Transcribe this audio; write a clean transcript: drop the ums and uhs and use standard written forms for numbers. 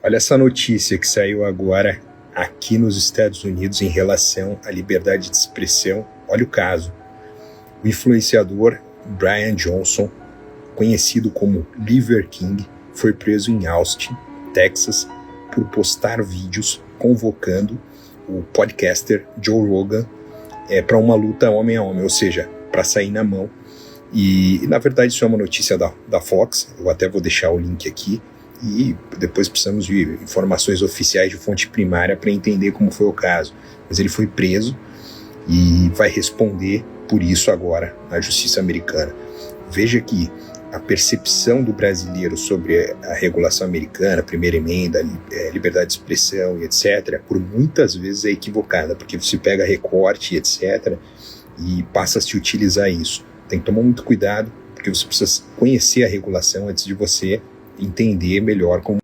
Olha essa notícia que saiu agora aqui nos Estados Unidos em relação à liberdade de expressão. Olha o caso. O influenciador Brian Johnson, conhecido como Liver King, foi preso em Austin, Texas, por postar vídeos convocando o podcaster Joe Rogan para uma luta homem a homem, ou seja, para sair na mão. E na verdade isso é uma notícia da Fox, eu até vou deixar o link aqui, e depois precisamos de informações oficiais de fonte primária para entender como foi o caso. Mas ele foi preso e vai responder por isso agora na justiça americana. Veja que a percepção do brasileiro sobre a regulação americana, a primeira emenda, liberdade de expressão e etc., por muitas vezes é equivocada, porque você pega recorte, etc., e passa a se utilizar isso. Tem que tomar muito cuidado, porque você precisa conhecer a regulação antes de você entender melhor como